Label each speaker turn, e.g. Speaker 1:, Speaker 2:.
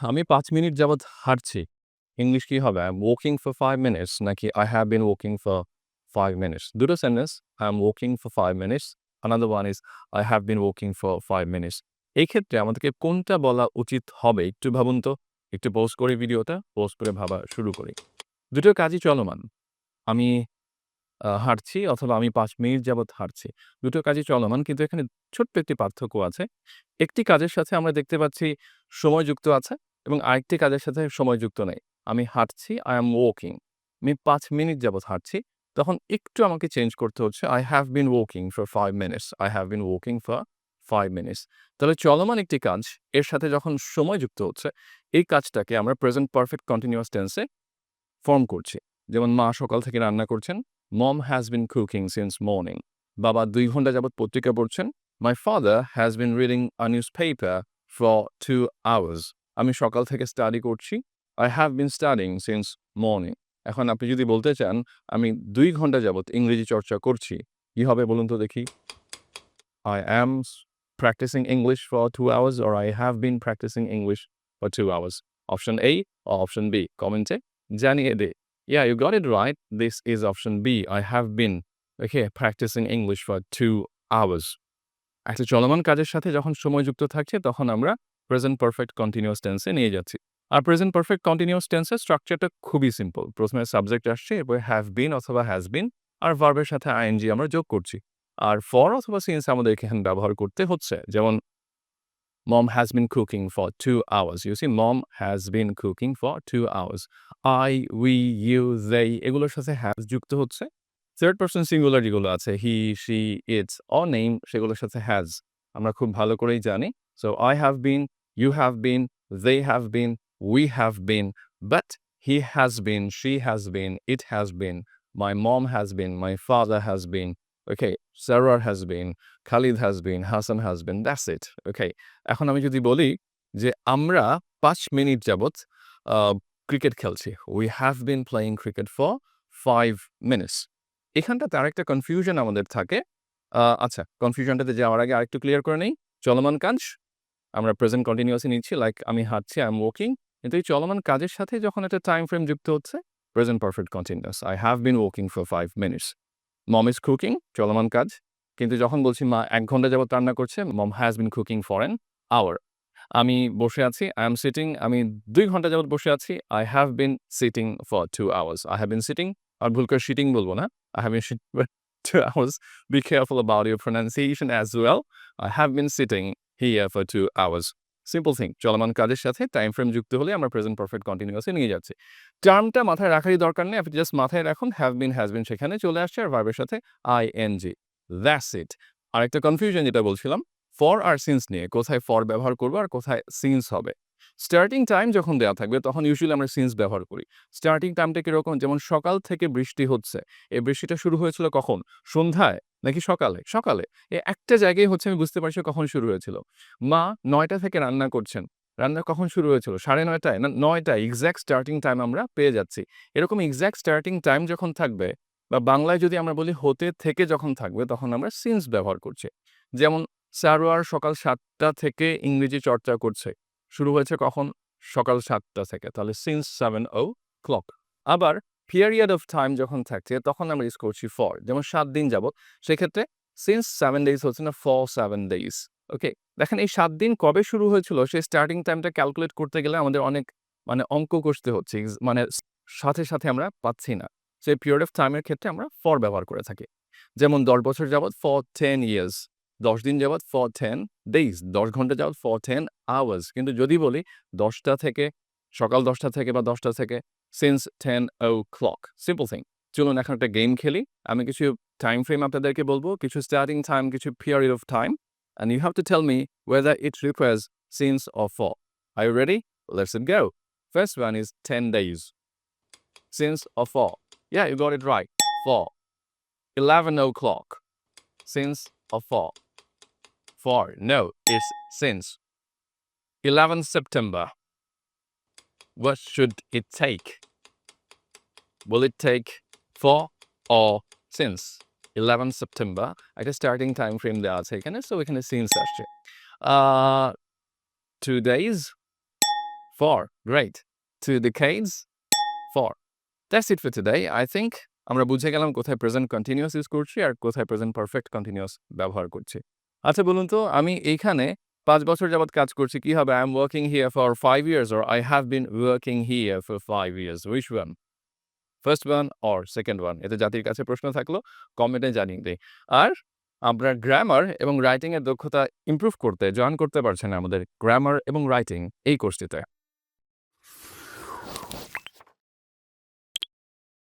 Speaker 1: আমি ৫ মিনিট যাবৎ হাঁটছি। ইংলিশ কি হবে? I am walking for 5 minutes নাকি I have been walking for 5 minutes? দুটো sentence I am walking for 5 minutes. Another one is I have been walking for 5 minutes. এই ক্ষেত্রে আমাদেরকে কোনটা বলা উচিত হবে একটু ভাবুন তো। একটু পজ করি ভিডিওটা, পজ করে ভাবা শুরু করি। দুটো কাজই চলমান। আমি হাঁটছি অথবা আমি ৫ মিনিট যাবৎ হাঁটছি। দুটো কাজই চলমান কিন্তু এখানে ছোট্ট একটি পার্থক্য আছে। একটি কাজের সাথে আমরা দেখতে পাচ্ছি সময় যুক্ত আছে এবং আরেকটি কাজের সাথে সময় যুক্ত নেই। আমি হাঁটছি, I am walking. আমি ৫ মিনিট যাবৎ হাঁটছি। তখন একটু আমাকে চেঞ্জ করতে হচ্ছে I have been walking for 5 minutes. I have been walking for 5 minutes. তাহলে চলমান একটি কাজ এর সাথে যখন সময় যুক্ত হচ্ছে, এই কাজটাকে আমরা প্রেজেন্ট পারফেক্ট কন্টিনিউয়াস টেন্সে ফর্ম করছি। যেমন মা সকাল থেকে রান্না করছেন। Mom has been cooking since morning. বাবা ২ ঘন্টা যাবৎ পত্রিকা পড়ছেন। My father has been reading a newspaper for 2 hours. আমি সকাল থেকে স্টাডি করছি। I have been studying since morning. এখন আপনি যদি বলতে চান, আমি ২ ঘন্টা যাবৎ ইংরেজি চর্চা করছি, কি হবে বলুন তো দেখি? I am practicing English for 2 hours or I have been practicing English for 2 hours. Option A or option B? কমেন্টে জানিয়ে দে। Yeah, you got it right. This is option B. I have been, okay, practicing English for 2 hours. একটা চলমান কাজের সাথে যখন সময় যুক্ত থাকছে তখন আমরা প্রেজেন্ট পারফেক্ট কন্টিনিউয়াস টেন্সে নিয়ে যাচ্ছি। আর প্রেজেন্ট পারফেক্ট কন্টিনিউয়াস টেন্সের স্ট্রাকচারটা খুবই সিম্পল। প্রথমে সাবজেক্ট আসছে, এরপরে হ্যাভ বিন অথবা হ্যাজ বিন আর ভার্বের সাথে আইএনজি আমরা যোগ করছি। আর ফর অথবা সিন্স আমাদেরকে এখানে ব্যবহার করতে হচ্ছে। যেমন Mom has been cooking for 2 hours. You see, Mom has been cooking for 2 hours. I, we, you, they এগুলোর সাথে has যুক্ত হচ্ছে। থার্ড পারসন সিঙ্গুলার যেগুলো আছে he, she, it or name সেগুলোর সাথে has আমরা খুব ভালো করেই জানি। So I have been, you have been, they have been, we have been, but he has been, she has been, it has been, my mom has been, my father has been, okay, Sarah has been, Khalid has been, Hassan has been, that's it, okay. এখন আমি যদি বলি যে আমরা ৫ minute যাবৎ আ cricket খেলছি। We have been playing cricket for 5 minutes. এখানটাতে আরেকটা কনফিউশন আমাদের থাকে। আচ্ছা, কনফিউশনটাতে যাওয়ার আগে আরেকটু ক্লিয়ার করে নেই। চলমান কাজ আমরা প্রেজেন্ট কন্টিনিউয়াসে নিচ্ছি লাইক আমি হাঁটছি, I am walking। কিন্তু এই চলমান কাজের সাথে যখন একটা টাইম ফ্রেম যুক্ত হচ্ছে, present perfect continuous. I have been walking for 5 minutes. Mom is cooking চলমান কাজ। কিন্তু যখন বলছি মা ১ ঘন্টা যাবৎ রান্না করছে, Mom has been cooking for an hour. আমি বসে আছি, I am sitting আমি ২ ঘন্টা যাবৎ বসে আছি, I have been sitting for 2 hours. I have been sitting আর ভুল করে sitting বলব না। I have been sitting for 2 hours. Be careful about your pronunciation as well. I have been sitting here for 2 hours. Simple thing. চলমান কাজের সাথে time frame যুক্ত হলে আমরা প্রেজেন্ট পারফেক্ট কন্টিনিউয়াসে নিয়ে যাচ্ছি। টার্মটা মাথায় রাখারই দরকার নেই। আপনি জাস্ট মাথায় রাখুন have been, has been সেখানে চলে আসছে আর ভার্বের সাথে ing. That's it. আরেকটা কনফিউশন যেটা বলছিলাম ফর আর সিন্স নিয়ে কোথায় ফর ব্যবহার করব আর কোথায় সিন্স হবে। স্টার্টিং টাইম যখন দেওয়া থাকবে তখন ইউজুয়ালি আমরা সিন্স ব্যবহার করি। স্টার্টিং টাইমটা কিরকম? যেমন সকাল থেকে বৃষ্টি হচ্ছে। এই বৃষ্টিটা শুরু হয়েছিল কখন? সন্ধ্যায় নাকি সকালে? সকালে। একটা জায়গায় হচ্ছে আমি বুঝতে পারছি কখন শুরু হয়েছিল। মা ৯টা থেকে রান্না করছেন। রান্না কখন শুরু হয়েছিল? ৯:৩০ না ৯টায় এক্সাক্ট স্টার্টিং টাইম আমরা পেয়ে যাচ্ছি। এরকম এক্সাক্ট স্টার্টিং টাইম যখন থাকবে বা বাংলায় যদি আমরা বলি হতে থেকে যখন থাকবে তখন আমরা সিন্স ব্যবহার করছি। যেমন সারোয়ার সকাল ৭টা থেকে ইংরেজি চর্চা করছে। শুরু হয়েছে কখন? সকাল ৭টা থেকে। তাহলে সিন্স 7 o'clock। আবার পিরিয়ড অফ টাইম যখন থাকছে তখন আমরা ইউজ করছি ফর। যেমন ৭ দিন যাবৎ। সেক্ষেত্রে সিন্স 7 days হচ্ছে না ফর 7 days। ওকে? দেখেন এই ৭ দিন কবে শুরু হয়েছিল সেই স্টার্টিং টাইমটা ক্যালকুলেট করতে গেলে আমাদের অনেক অঙ্ক কষতে হচ্ছে। মানে সাথে আমরা পাচ্ছি না। সেই পিরিয়ড অফ টাইমের ক্ষেত্রে আমরা ফর ব্যবহার করে থাকি। যেমন ১০ বছর যাবৎ ফর 10 years। ১০ দিন যাবৎ for 10 days, ১০ ঘন্টা যাবৎ for 10 hours। কিন্তু যদি বলি ১০টা থেকে, সকাল ১০টা থেকে বা ১০টা থেকে since 10 o'clock। Simple thing. চলুন এখন একটা গেম খেলি। আমি কিছু টাইম ফ্রেম আপনাদেরকে বলবো, কিছু স্টার্টিং টাইম, কিছু period of time and you have to tell me whether it requires since or for. Are you ready? Let's go. First one is 10 days. Since or for? Yeah, you got it right. For. 11 o'clock. Since or for? For. No, it's since. 11 September. What should it take? Will it take for or since? 11 September. একটা starting time frame দেওয়া আছে এখানে, so এখানে since আসছে। 2 days. 4. Great. 2 decades. 4. That's it for today. I think আমরা বুঝে গেলাম কোথায় প্রেজেন্ট কন্টিনিউয়াস ইউজ করছি আর কোথায় প্রেজেন্ট পারফেক্ট কন্টিনিউয়াস ব্যবহার করছি। আচ্ছা বলুন তো, আমি এইখানে 5 বছর যাবত কাজ করছি, কি হবে? I am working here for 5 years or I have been working here for 5 years. Which one? First one or second one? এতে জাতির কাছে প্রশ্ন থাকলো, কমেন্টে জানিয়ে দেই। আর আপনার গ্রামার এবং রাইটিং এর দক্ষতা ইমপ্রুভ করতে জয়েন করতে পারছেন আমাদের গ্রামার এবং রাইটিং এই কোর্সটিতে।